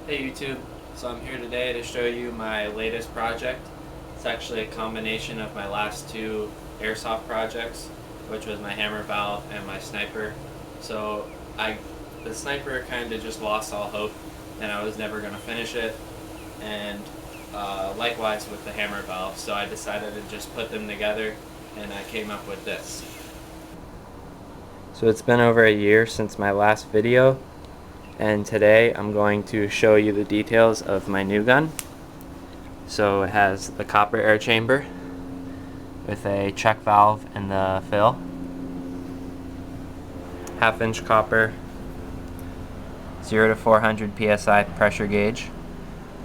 Hey YouTube, so I'm here today to show you my latest project. It's actually a combination of my last two Airsoft projects, which was my hammer valve and my sniper. So the sniper kind of just lost all hope and I was never going to finish it, and likewise with the hammer valve, so I decided to just put them together and I came up with this. So it's been over a year since my last video, and today I'm going to show you the details of my new gun. So it has the copper air chamber with a check valve in the fill, 1/2 inch copper, 0 to 400 psi pressure gauge.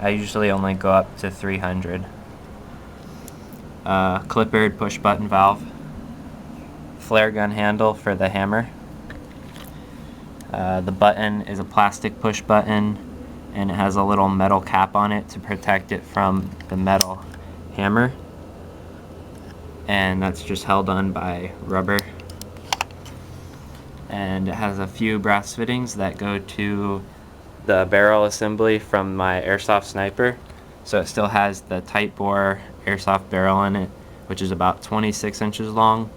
I usually only go up to 300. Clippered push button valve, flare gun handle for the hammer. The button is a plastic push button and it has a little metal cap on it to protect it from the metal hammer, and that's just held on by rubber. And it has a few brass fittings that go to the barrel assembly from my Airsoft sniper, so it still has the tight bore Airsoft barrel in it, which is about 26 inches long.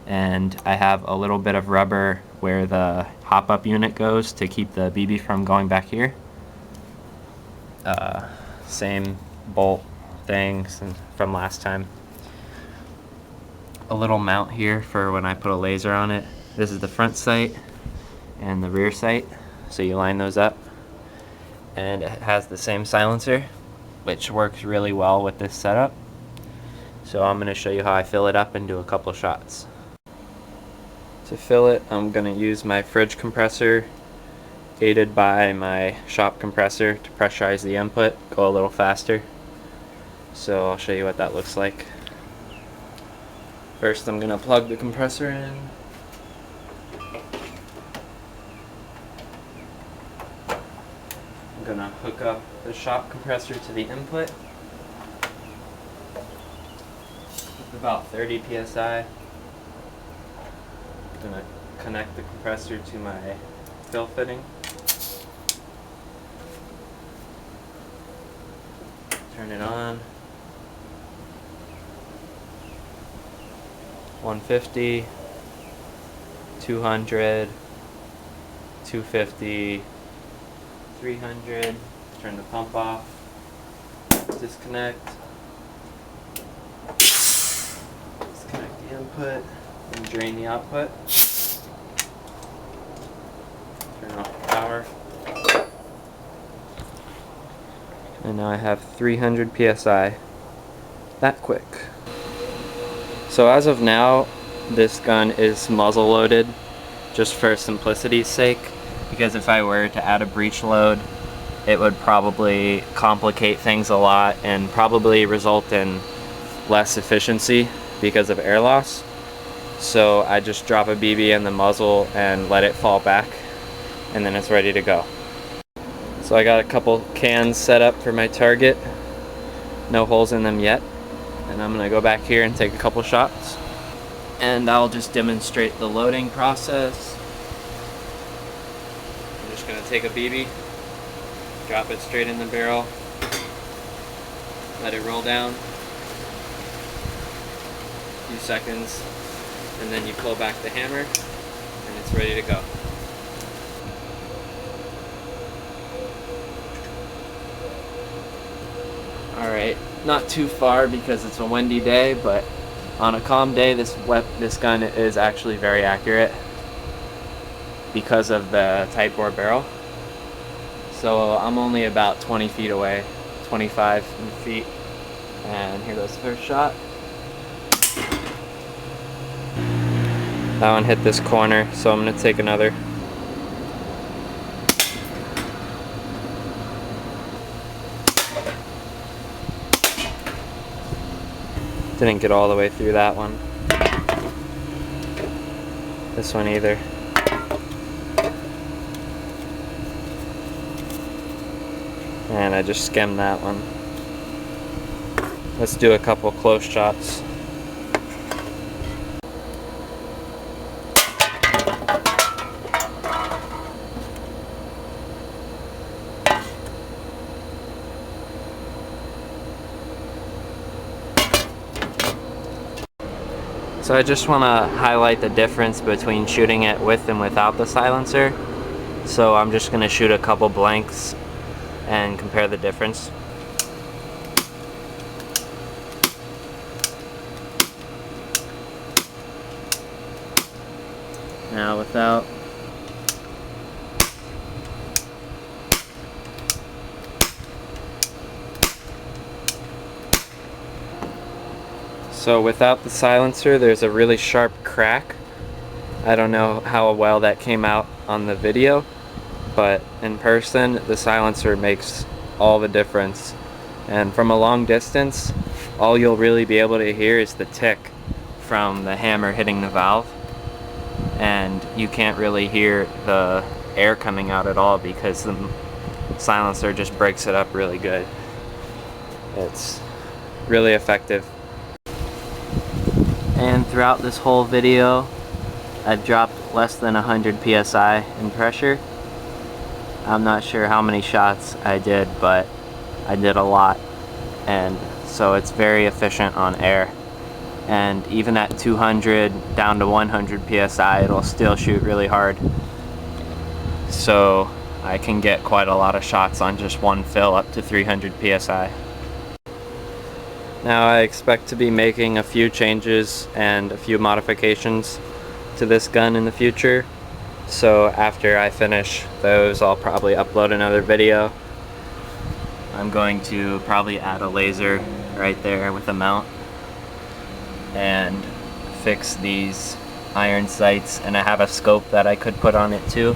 And I have a little bit of rubber where the hop-up unit goes to keep the BB from going back here. Same bolt things from last time. A little mount here for when I put a laser on it. This is the front sight and the rear sight, so you line those up. And it has the same silencer, which works really well with this setup. So I'm going to show you how I fill it up and do a couple shots. To fill it, I'm going to use my fridge compressor, aided by my shop compressor, to pressurize the input, go a little faster. So I'll show you what that looks like. First, I'm going to plug the compressor in. I'm going to hook up the shop compressor to the input with about 30 psi. I'm going to connect the compressor to my fill fitting. Turn it on. 150, 200, 250, 300. Turn the pump off. Disconnect. Disconnect the input and drain the output. Turn off the power. And now I have 300 psi. That quick. So as of now, this gun is muzzle loaded, just for simplicity's sake, because if I were to add a breech load, it would probably complicate things a lot and probably result in less efficiency because of air loss. So I just drop a BB in the muzzle and let it fall back, and then it's ready to go. So I got a couple cans set up for my target, no holes in them yet. And I'm going to go back here and take a couple shots, and I'll just demonstrate the loading process. I'm just going to take a BB, drop it straight in the barrel, let it roll down a few seconds, and then you pull back the hammer and it's ready to go. Alright, not too far because it's a windy day, but on a calm day this gun is actually very accurate because of the tight bore barrel. So I'm only about 20 feet away, 25 feet, and here goes the first shot. That one hit this corner, so I'm going to take another. Didn't get all the way through that one. This one either. And I just skimmed that one. Let's do a couple close shots. So I just want to highlight the difference between shooting it with and without the silencer. So I'm just going to shoot a couple blanks and compare the difference. Now without. So without the silencer, there's a really sharp crack. I don't know how well that came out on the video, but in person, the silencer makes all the difference. And from a long distance, all you'll really be able to hear is the tick from the hammer hitting the valve. And you can't really hear the air coming out at all because the silencer just breaks it up really good. It's really effective. And throughout this whole video, I've dropped less than 100 psi in pressure. I'm not sure how many shots I did, but I did a lot, and so it's very efficient on air. And even at 200 down to 100 psi, it'll still shoot really hard. So I can get quite a lot of shots on just one fill up to 300 psi. Now I expect to be making a few changes and a few modifications to this gun in the future. So after I finish those, I'll probably upload another video. I'm going to probably add a laser right there with a mount and fix these iron sights, and I have a scope that I could put on it too,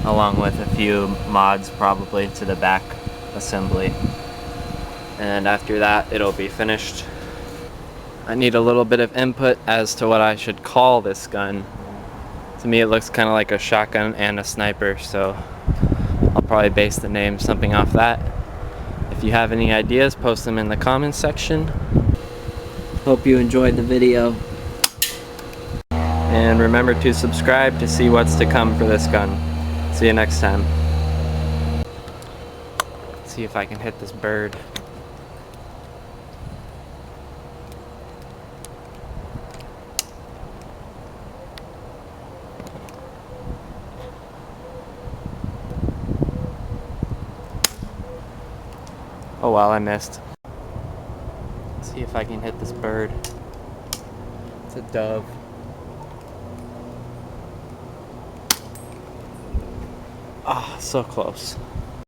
along with a few mods probably to the back assembly. And after that, it'll be finished. I need a little bit of input as to what I should call this gun. To me, it looks kind of like a shotgun and a sniper, so I'll probably base the name something off that. If you have any ideas, post them in the comments section. Hope you enjoyed the video. And remember to subscribe to see what's to come for this gun. See you next time. Let's see if I can hit this bird. Oh well, I missed. Let's see if I can hit this bird. It's a dove. Ah, so close.